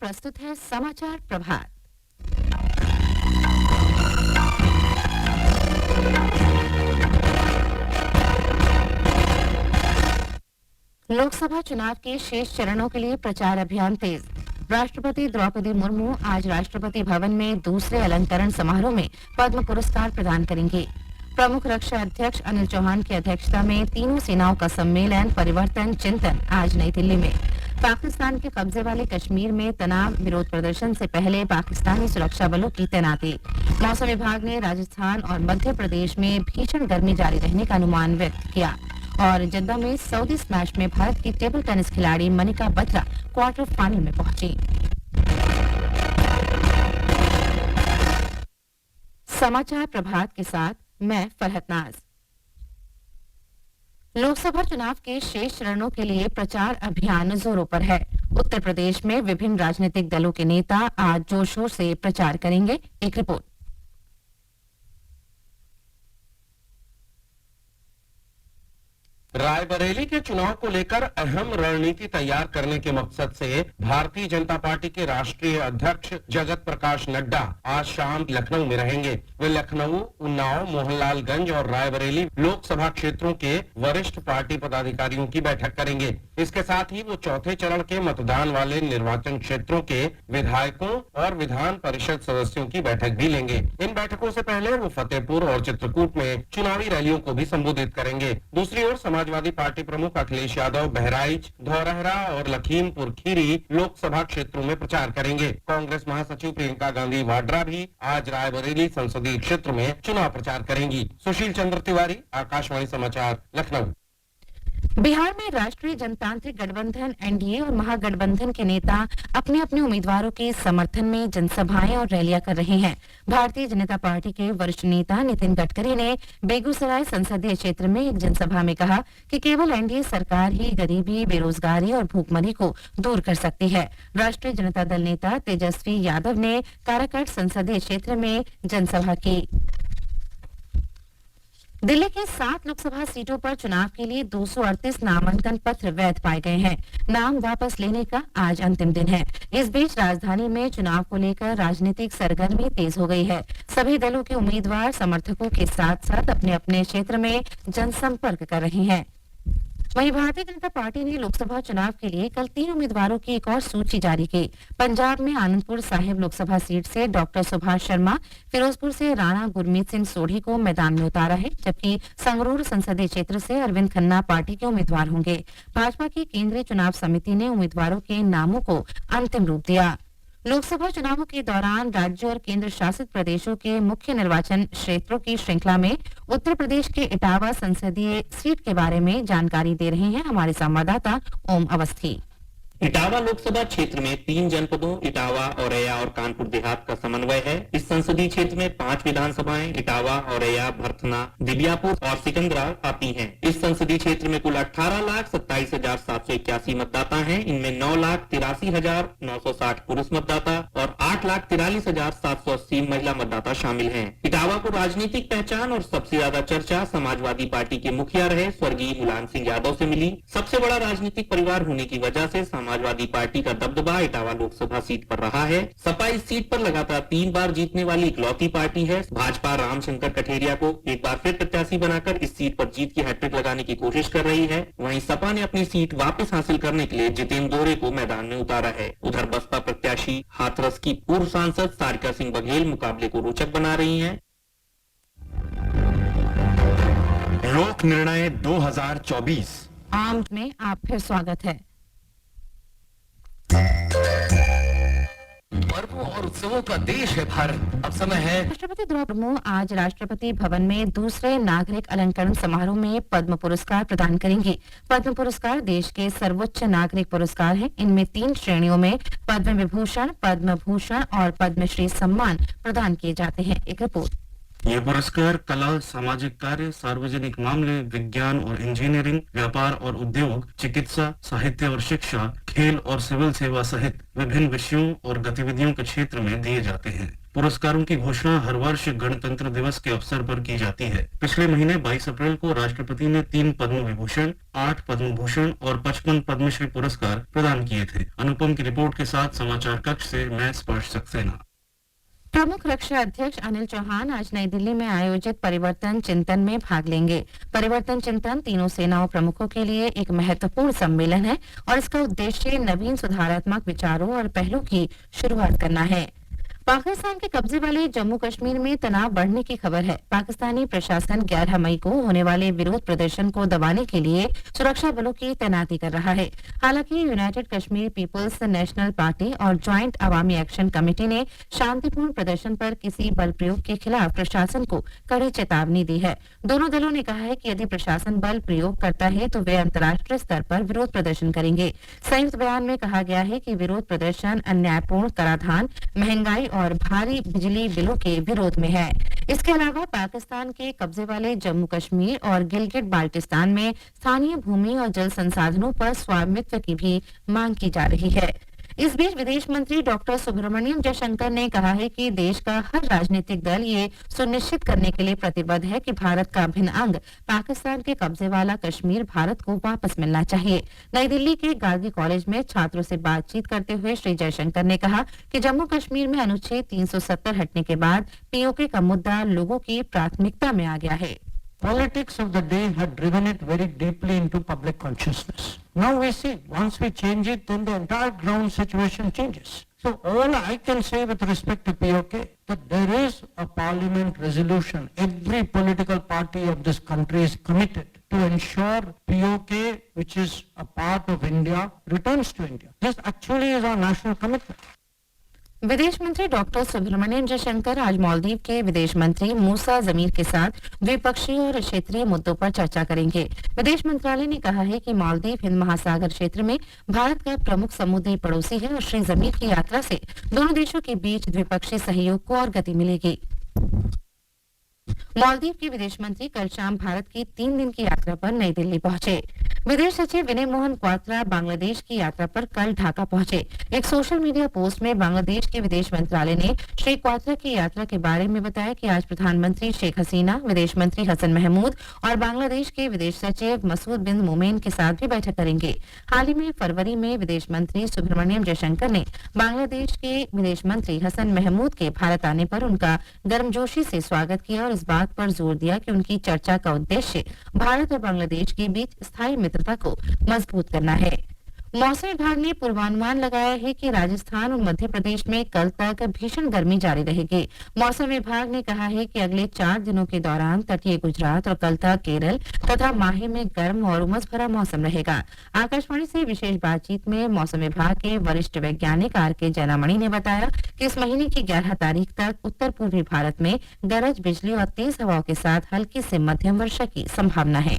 प्रस्तुत है समाचार प्रभात। लोकसभा चुनाव के शेष चरणों के लिए प्रचार अभियान तेज। राष्ट्रपति द्रौपदी मुर्मू आज राष्ट्रपति भवन में दूसरे अलंकरण समारोह में पद्म पुरस्कार प्रदान करेंगे। प्रमुख रक्षा अध्यक्ष अनिल चौहान की अध्यक्षता में तीनों सेनाओं का सम्मेलन परिवर्तन चिंतन आज नई दिल्ली में। पाकिस्तान के कब्जे वाले कश्मीर में तनाव विरोध प्रदर्शन से पहले पाकिस्तानी सुरक्षा बलों की तैनाती। मौसम विभाग ने राजस्थान और मध्य प्रदेश में भीषण गर्मी जारी रहने का अनुमान व्यक्त किया। और जद्दा में सऊदी स्मैश में भारत की टेबल टेनिस खिलाड़ी मनिका बत्रा क्वार्टर फाइनल में पहुंची। समाचार प्रभात के साथ मैं फरहत नाज। लोकसभा चुनाव के शेष चरणों के लिए प्रचार अभियान जोरों पर है। उत्तर प्रदेश में विभिन्न राजनीतिक दलों के नेता आज जोर शोर से प्रचार करेंगे। एक रिपोर्ट। रायबरेली के चुनाव को लेकर अहम रणनीति तैयार करने के मकसद से भारतीय जनता पार्टी के राष्ट्रीय अध्यक्ष जगत प्रकाश नड्डा आज शाम लखनऊ में रहेंगे। वे लखनऊ, उन्नाव, मोहनलालगंज और रायबरेली लोकसभा क्षेत्रों के वरिष्ठ पार्टी पदाधिकारियों की बैठक करेंगे। इसके साथ ही वो चौथे चरण के मतदान वाले निर्वाचन क्षेत्रों के विधायकों और विधान परिषद सदस्यों की बैठक भी लेंगे। इन बैठकों से पहले वो फतेहपुर और चित्रकूट में चुनावी रैलियों को भी संबोधित करेंगे। दूसरी ओर समाजवादी पार्टी प्रमुख अखिलेश यादव बहराइच, धौरहरा और लखीमपुर खीरी लोकसभा क्षेत्रों में प्रचार करेंगे। कांग्रेस महासचिव प्रियंका गांधी वाड्रा भी आज रायबरेली संसदीय क्षेत्र में चुनाव प्रचार करेंगी। सुशील चंद्र तिवारी, आकाशवाणी समाचार, लखनऊ। बिहार में राष्ट्रीय जनतांत्रिक गठबंधन एनडीए और महागठबंधन के नेता अपने अपने उम्मीदवारों के समर्थन में जनसभाएं और रैलियां कर रहे हैं। भारतीय जनता पार्टी के वरिष्ठ नेता नितिन गडकरी ने बेगूसराय संसदीय क्षेत्र में एक जनसभा में कहा कि केवल एनडीए सरकार ही गरीबी, बेरोजगारी और भूखमरी को दूर कर सकती है। राष्ट्रीय जनता दल नेता तेजस्वी यादव ने काराकट संसदीय क्षेत्र में जनसभा की। दिल्ली के 7 लोकसभा सीटों पर चुनाव के लिए 238 नामांकन पत्र वैध पाए गए हैं। नाम वापस लेने का आज अंतिम दिन है। इस बीच राजधानी में चुनाव को लेकर राजनीतिक सरगर्मी तेज हो गई है। सभी दलों के उम्मीदवार समर्थकों के साथ साथ अपने अपने क्षेत्र में जनसंपर्क कर रहे हैं। वहीं भारतीय जनता पार्टी ने लोकसभा चुनाव के लिए कल 3 उम्मीदवारों की एक और सूची जारी की। पंजाब में आनंदपुर साहिब लोकसभा सीट से डॉक्टर सुभाष शर्मा, फिरोजपुर से राणा गुरमीत सिंह सोढ़ी को मैदान में उतारा है, जबकि संगरूर संसदीय क्षेत्र से अरविंद खन्ना पार्टी के उम्मीदवार होंगे। भाजपा की केंद्रीय चुनाव समिति ने उम्मीदवारों के नामों को अंतिम रूप दिया। लोकसभा चुनावों के दौरान राज्य और केंद्र शासित प्रदेशों के मुख्य निर्वाचन क्षेत्रों की श्रृंखला में उत्तर प्रदेश के इटावा संसदीय सीट के बारे में जानकारी दे रहे हैं हमारे संवाददाता ओम अवस्थी। इटावा लोकसभा क्षेत्र में 3 जनपदों इटावा, औरैया और कानपुर देहात का समन्वय है। इस संसदीय क्षेत्र में 5 विधानसभाएं इटावा, औरैया, भरथना, दिबियापुर और सिकंदरा आती हैं। इस संसदीय क्षेत्र में कुल 18,27,781 मतदाता हैं। इनमें 9,83,960 पुरुष मतदाता और 8,43,780 महिला मतदाता शामिल हैं। इटावा को राजनीतिक पहचान और सबसे ज्यादा चर्चा समाजवादी पार्टी के मुखिया रहे स्वर्गीय मुलायम सिंह यादव से मिली। सबसे बड़ा राजनीतिक परिवार होने की वजह से समाजवादी पार्टी का दबदबा इटावा लोकसभा सीट पर रहा है। सपा इस सीट पर लगातार 3 बार जीतने वाली इकलौती पार्टी है। भाजपा रामशंकर कठेरिया को एक बार फिर प्रत्याशी बनाकर इस सीट पर जीत की हैट्रिक लगाने की कोशिश कर रही है। वहीं सपा ने अपनी सीट वापस हासिल करने के लिए जितेंद्र दोरे को मैदान में उतारा है। उधर बसपा प्रत्याशी हाथरस की पूर्व सांसद सारिका सिंह बघेल मुकाबले को रोचक बना रही हैं। लोक निर्णय 2024 आम में आप फिर स्वागत है। पर्वों और उत्सवों का देश है भारत। अब समय है। राष्ट्रपति द्रौपदी मुर्मू आज राष्ट्रपति भवन में दूसरे नागरिक अलंकरण समारोह में पद्म पुरस्कार प्रदान करेंगी। पद्म पुरस्कार देश के सर्वोच्च नागरिक पुरस्कार हैं। इनमें 3 श्रेणियों में पद्म विभूषण, पद्म भूषण और पद्मश्री सम्मान प्रदान किए जाते हैं। एक रिपोर्ट। ये पुरस्कार कला, सामाजिक कार्य, सार्वजनिक मामले, विज्ञान और इंजीनियरिंग, व्यापार और उद्योग, चिकित्सा, साहित्य और शिक्षा, खेल और सिविल सेवा सहित विभिन्न विषयों और गतिविधियों के क्षेत्र में दिए जाते हैं। पुरस्कारों की घोषणा हर वर्ष गणतंत्र दिवस के अवसर पर की जाती है। पिछले महीने 22 अप्रैल को राष्ट्रपति ने 3 पद्म विभूषण, 8 पद्म भूषण और 55 पद्मश्री पुरस्कार प्रदान किए थे। अनुपम की रिपोर्ट के साथ समाचार कक्ष से मैं स्पर्श सक्सेना। प्रमुख रक्षा अध्यक्ष अनिल चौहान आज नई दिल्ली में आयोजित परिवर्तन चिंतन में भाग लेंगे। परिवर्तन चिंतन तीनों सेनाओं प्रमुखों के लिए एक महत्वपूर्ण सम्मेलन है और इसका उद्देश्य नवीन सुधारात्मक विचारों और पहलों की शुरुआत करना है। पाकिस्तान के कब्जे वाले जम्मू कश्मीर में तनाव बढ़ने की खबर है। पाकिस्तानी प्रशासन 11 मई को होने वाले विरोध प्रदर्शन को दबाने के लिए सुरक्षा बलों की तैनाती कर रहा है। हालांकि united Kashmir people's national party और ज्वाइंट अवामी एक्शन कमेटी ने शांतिपूर्ण प्रदर्शन पर किसी बल प्रयोग के खिलाफ प्रशासन को कड़ी चेतावनी दी है। दोनों दलों ने कहा है कि यदि प्रशासन बल प्रयोग करता है तो वे अंतर्राष्ट्रीय स्तर पर विरोध प्रदर्शन करेंगे। संयुक्त बयान में कहा गया है कि विरोध प्रदर्शन अन्यायपूर्ण कराधान, महंगाई और भारी बिजली बिलों के विरोध में है। इसके अलावा पाकिस्तान के कब्जे वाले जम्मू कश्मीर और गिलगिट बाल्टिस्तान में स्थानीय भूमि और जल संसाधनों पर स्वामित्व की भी मांग की जा रही है। इस बीच विदेश मंत्री डॉक्टर सुब्रमण्यम जयशंकर ने कहा है कि देश का हर राजनीतिक दल ये सुनिश्चित करने के लिए प्रतिबद्ध है कि भारत का अभिन्न अंग पाकिस्तान के कब्जे वाला कश्मीर भारत को वापस मिलना चाहिए। नई दिल्ली के गांधी कॉलेज में छात्रों से बातचीत करते हुए श्री जयशंकर ने कहा कि जम्मू कश्मीर में अनुच्छेद 370 हटने के बाद पीओके का मुद्दा लोगों की प्राथमिकता में आ गया है। Politics of the day had driven it very deeply into public consciousness. Now we see, once we change it, then the entire ground situation changes. So all I can say with respect to POK, that there is a parliament resolution. Every political party of this country is committed to ensure POK, which is a part of India, returns to India. This actually is our national commitment. विदेश मंत्री doctor Subramaniam Jaishankar आज मालदीव के विदेश मंत्री मूसा जमीर के साथ द्विपक्षीय और क्षेत्रीय मुद्दों पर चर्चा करेंगे। विदेश मंत्रालय ने कहा है कि मालदीव हिंद महासागर क्षेत्र में भारत का प्रमुख समुद्री पड़ोसी है और श्री जमीर की यात्रा से दोनों देशों के बीच द्विपक्षीय सहयोग को और गति मिलेगी। मालदीव के विदेश मंत्री कल शाम भारत की 3 दिन की यात्रा पर नई दिल्ली पहुंचे। विदेश सचिव विनय मोहन क्वात्रा बांग्लादेश की यात्रा पर कल ढाका पहुंचे। एक सोशल मीडिया पोस्ट में बांग्लादेश के विदेश मंत्रालय ने श्री क्वात्रा की यात्रा के बारे में बताया कि आज प्रधानमंत्री शेख हसीना, विदेश मंत्री हसन महमूद और बांग्लादेश के विदेश सचिव मसूद बिन मोमेन के साथ भी बैठक करेंगे। हाल ही में फरवरी में विदेश मंत्री सुब्रमण्यम जयशंकर ने बांग्लादेश के विदेश मंत्री हसन महमूद के भारत आने पर उनका गर्मजोशी से स्वागत किया और इस बात पर जोर दिया कि उनकी चर्चा का उद्देश्य भारत और बांग्लादेश के बीच स्थायी मित्रता को मजबूत करना है। मौसम विभाग ने पूर्वानुमान लगाया है कि राजस्थान और मध्य प्रदेश में कल तक भीषण गर्मी जारी रहेगी। मौसम विभाग ने कहा है कि अगले 4 दिनों के दौरान तटीय गुजरात और कल तक केरल तथा माहे में गर्म और उमस भरा मौसम रहेगा। आकाशवाणी से विशेष बातचीत में मौसम विभाग के वरिष्ठ वैज्ञानिक R.K. जयरामणि ने बताया कि इस महीने की 11 तारीख तक उत्तर पूर्वी भारत में गरज बिजली और तेज हवाओं के साथ हल्की से मध्यम वर्षा की संभावना है।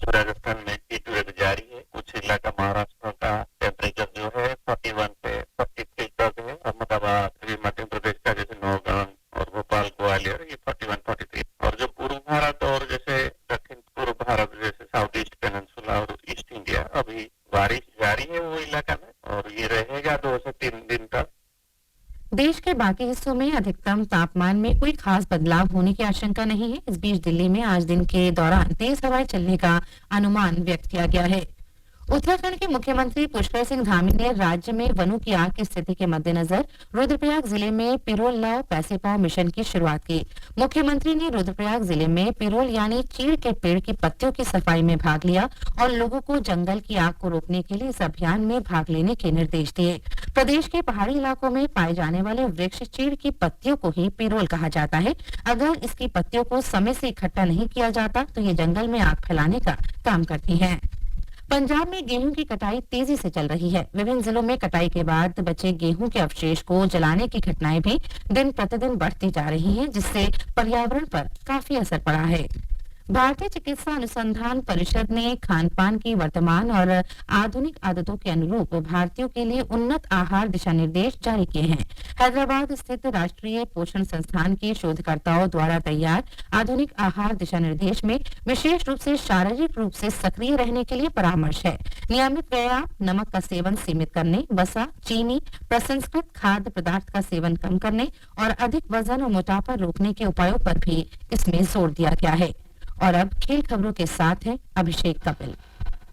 राजस्थान में हीट वेव जारी है। कुछ इलाका महाराष्ट्र का टेम्परेचर जो है 41 से 43 तक है। अहमदाबाद, मध्य प्रदेश का जैसे नौगांव और भोपाल, ग्वालियर ये 41-43। और जो पूर्व भारत और जैसे दक्षिण पूर्व भारत जैसे साउथ ईस्ट पेनिनसुला और ईस्ट इंडिया अभी बारिश जारी है वो इलाका में और ये रहेगा 2 से 3 दिन तक। देश के बाकी हिस्सों में अधिकतम तापमान में कोई खास बदलाव होने की आशंका नहीं है। इस बीच दिल्ली में आज दिन के दौरान तेज हवाएं चलने का अनुमान व्यक्त किया गया है। उत्तराखंड के मुख्यमंत्री पुष्कर सिंह धामी ने राज्य में वनों की आग की स्थिति के मद्देनजर रुद्रप्रयाग जिले में पिरोल लाओ पैसे पाओ मिशन की शुरुआत की। मुख्यमंत्री ने रुद्रप्रयाग जिले में पिरोल यानी चीड़ के पेड़ की पत्तियों की सफाई में भाग लिया और लोगों को जंगल की आग को रोकने के लिए इस अभियान में भाग लेने के निर्देश दिए। प्रदेश के पहाड़ी इलाकों में पाए जाने वाले वृक्ष चीड़ की पत्तियों को ही पिरोल कहा जाता है। अगर इसकी पत्तियों को समय से इकट्ठा नहीं किया जाता तो ये जंगल में आग फैलाने का काम करती हैं। पंजाब में गेहूं की कटाई तेजी से चल रही है। विभिन्न जिलों में कटाई के बाद बचे गेहूं के अवशेष को जलाने की घटनाएं भी दिन प्रतिदिन बढ़ती जा रही हैं, जिससे पर्यावरण पर काफी असर पड़ा है। भारतीय चिकित्सा अनुसंधान परिषद ने खान पान की वर्तमान और आधुनिक आदतों के अनुरूप भारतीयों के लिए उन्नत आहार दिशा निर्देश जारी किए हैं। हैदराबाद स्थित राष्ट्रीय पोषण संस्थान के शोधकर्ताओं द्वारा तैयार आधुनिक आहार दिशा निर्देश में विशेष रूप से शारीरिक रूप से सक्रिय रहने के लिए परामर्श है। नियमित व्यायाम, नमक का सेवन सीमित करने, वसा, चीनी, प्रसंस्कृत खाद्य पदार्थ का सेवन कम करने और अधिक वजन और मोटापा रोकने के उपायों पर भी इसमें जोर दिया गया है। और अब खेल खबरों के साथ है अभिषेक कपिल।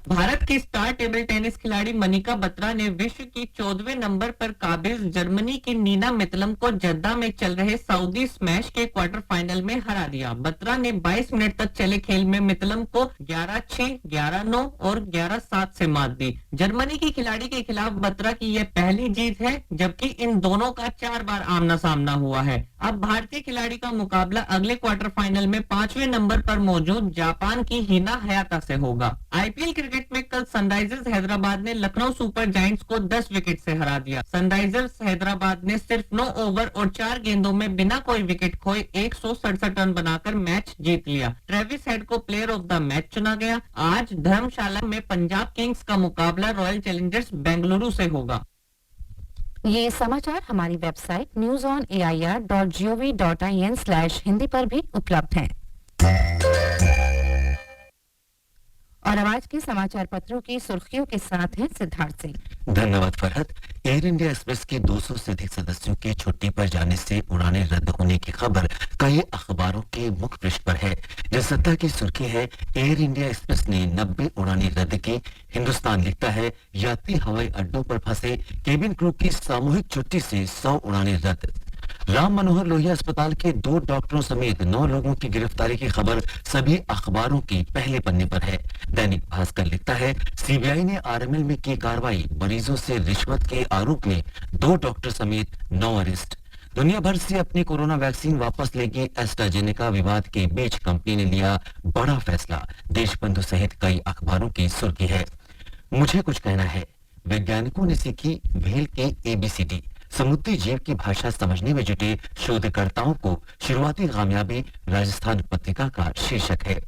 भारत की स्टार टेबल टेनिस खिलाड़ी मनिका बत्रा ने विश्व की 14वें नंबर पर काबिज जर्मनी की नीना मितलम को जद्दा में चल रहे सऊदी स्मैश के क्वार्टर फाइनल में हरा दिया। बत्रा ने 22 मिनट तक चले खेल में मितलम को 11-6, 11-9 और 11-7 से मात दी। जर्मनी की खिलाड़ी के खिलाफ बत्रा की यह पहली जीत है, जबकि इन दोनों का 4 बार आमना सामना हुआ है। अब भारतीय खिलाड़ी का मुकाबला अगले क्वार्टर फाइनल में 5वें नंबर पर मौजूद जापान की हिना हयाता से होगा। आईपीएल क्रिकेट में कल सनराइजर्स हैदराबाद ने लखनऊ सुपर जायंट्स को 10 विकेट से हरा दिया। सनराइजर्स हैदराबाद ने सिर्फ 9 ओवर और 4 गेंदों में बिना कोई विकेट खोए 167 रन बनाकर मैच जीत लिया। ट्रेविस हेड को प्लेयर ऑफ द मैच चुना गया। आज धर्मशाला में पंजाब किंग्स का मुकाबला रॉयल चैलेंजर्स बेंगलुरु से होगा। ये समाचार हमारी वेबसाइट newsonair.gov.in/hindi पर भी उपलब्ध हैं। और अब आज के समाचार पत्रों की सुर्खियों के साथ हैं सिद्धार्थ सिंह। धन्यवाद फरहत। एयर इंडिया एक्सप्रेस के 200 से अधिक सदस्यों के छुट्टी पर जाने से उड़ानें रद्द होने की खबर कई अखबारों के मुख्य पृष्ठ पर है। जनसत्ता की सुर्खी है, एयर इंडिया एक्सप्रेस ने 90 उड़ानें रद्द की। हिंदुस्तान लिखता है, यात्री हवाई अड्डों पर फंसे, केबिन क्रू की सामूहिक छुट्टी से 100 उड़ानें रद्द। राम मनोहर लोहिया अस्पताल के 2 डॉक्टरों समेत 9 लोगों की गिरफ्तारी की खबर सभी अखबारों के पहले पन्ने पर है। दैनिक भास्कर लिखता है, सीबीआई ने आरएमएल में की कार्रवाई, मरीजों से रिश्वत के आरोप में 2 डॉक्टर समेत 9 अरेस्ट। दुनिया भर से अपनी कोरोना वैक्सीन वापस लेगी एस्ट्राजेनेका विवाद के बीच कंपनी ने लिया बड़ा फैसला। देशबंधु सहित कई अखबारों की सुर्खी है। मुझे कुछ कहना है, वैज्ञानिकों ने सीखी व्हेल के ABCD। समुद्री जीव की भाषा समझने में जुटे शोधकर्ताओं को शुरुआती कामयाबी, राजस्थान पत्रिका का शीर्षक है।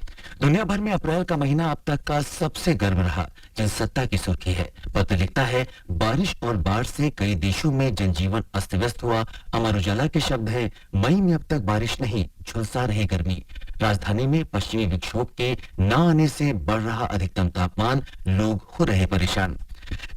दुनिया भर में अप्रैल का महीना अब तक का सबसे गर्म रहा, जनसत्ता की सुर्खी है। पत्र लिखता है, बारिश और बाढ़ से कई देशों में जनजीवन अस्त व्यस्त हुआ। अमर उजाला के शब्द हैं, मई में अब तक बारिश नहीं, झुलसा रही गर्मी। राजधानी में पश्चिमी विक्षोभ के न आने से बढ़ रहा अधिकतम तापमान, लोग हो रहे परेशान।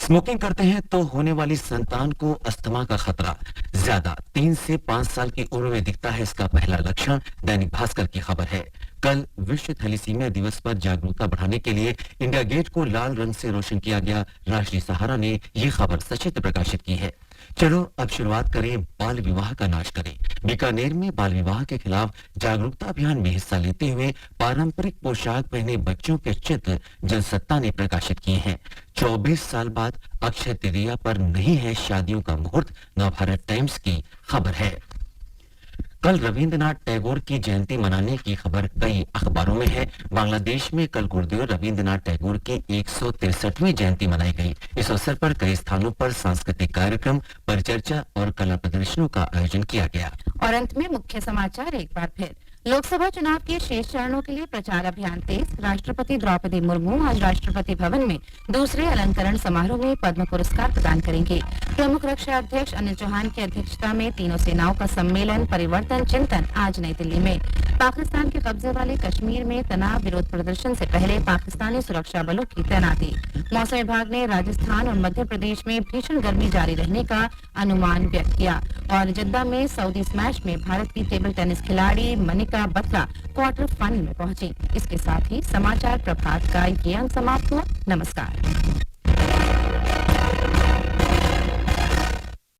स्मोकिंग करते हैं तो होने वाली संतान को अस्थमा का खतरा ज्यादा, 3 से 5 साल की उम्र में दिखता है इसका पहला लक्षण। दैनिक भास्कर की खबर है, कल विश्व थैलेसीमिया दिवस पर जागरूकता बढ़ाने के लिए इंडिया गेट को लाल रंग से रोशन किया गया। राष्ट्रीय सहारा ने ये खबर सचित्र प्रकाशित की है। चलो अब शुरुआत करें बाल विवाह का नाश करें। बीकानेर में बाल विवाह के खिलाफ जागरूकता अभियान में हिस्सा लेते हुए पारंपरिक पोशाक पहने बच्चों के चित्र जनसत्ता ने प्रकाशित किए हैं। 24 साल बाद अक्षय तृतीया पर नहीं है शादियों का मुहूर्त, नवभारत टाइम्स की खबर है। कल रविंद्रनाथ टैगोर की जयंती मनाने की खबर कई अखबारों में है। बांग्लादेश में कल गुरुदेव रविंद्रनाथ टैगोर की 163वीं जयंती मनाई गई। इस अवसर पर कई स्थानों पर सांस्कृतिक कार्यक्रम, परिचर्चा और कला प्रदर्शनों का आयोजन किया गया। और अंत में मुख्य समाचार एक बार फिर। लोकसभा चुनाव के शेष चरणों के लिए प्रचार अभियान तेज। राष्ट्रपति द्रौपदी मुर्मू आज राष्ट्रपति भवन में दूसरे अलंकरण समारोह में पद्म पुरस्कार प्रदान करेंगे। प्रमुख रक्षा अध्यक्ष अनिल चौहान की अध्यक्षता में तीनों सेनाओं का सम्मेलन परिवर्तन चिंतन आज नई दिल्ली में। पाकिस्तान के कब्जे वाले कश्मीर में तनाव विरोध प्रदर्शन से पहले पाकिस्तानी सुरक्षा बलों की तैनाती। मौसम विभाग ने राजस्थान और मध्य प्रदेश में भीषण गर्मी जारी रहने का अनुमान व्यक्त किया। और जद्दा में सऊदी स्मैश में भारत की टेबल टेनिस खिलाड़ी मनिका बत्रा क्वार्टर फाइनल में पहुंची। इसके साथ ही समाचार प्रभात का ये अंक समाप्त हुआ। नमस्कार।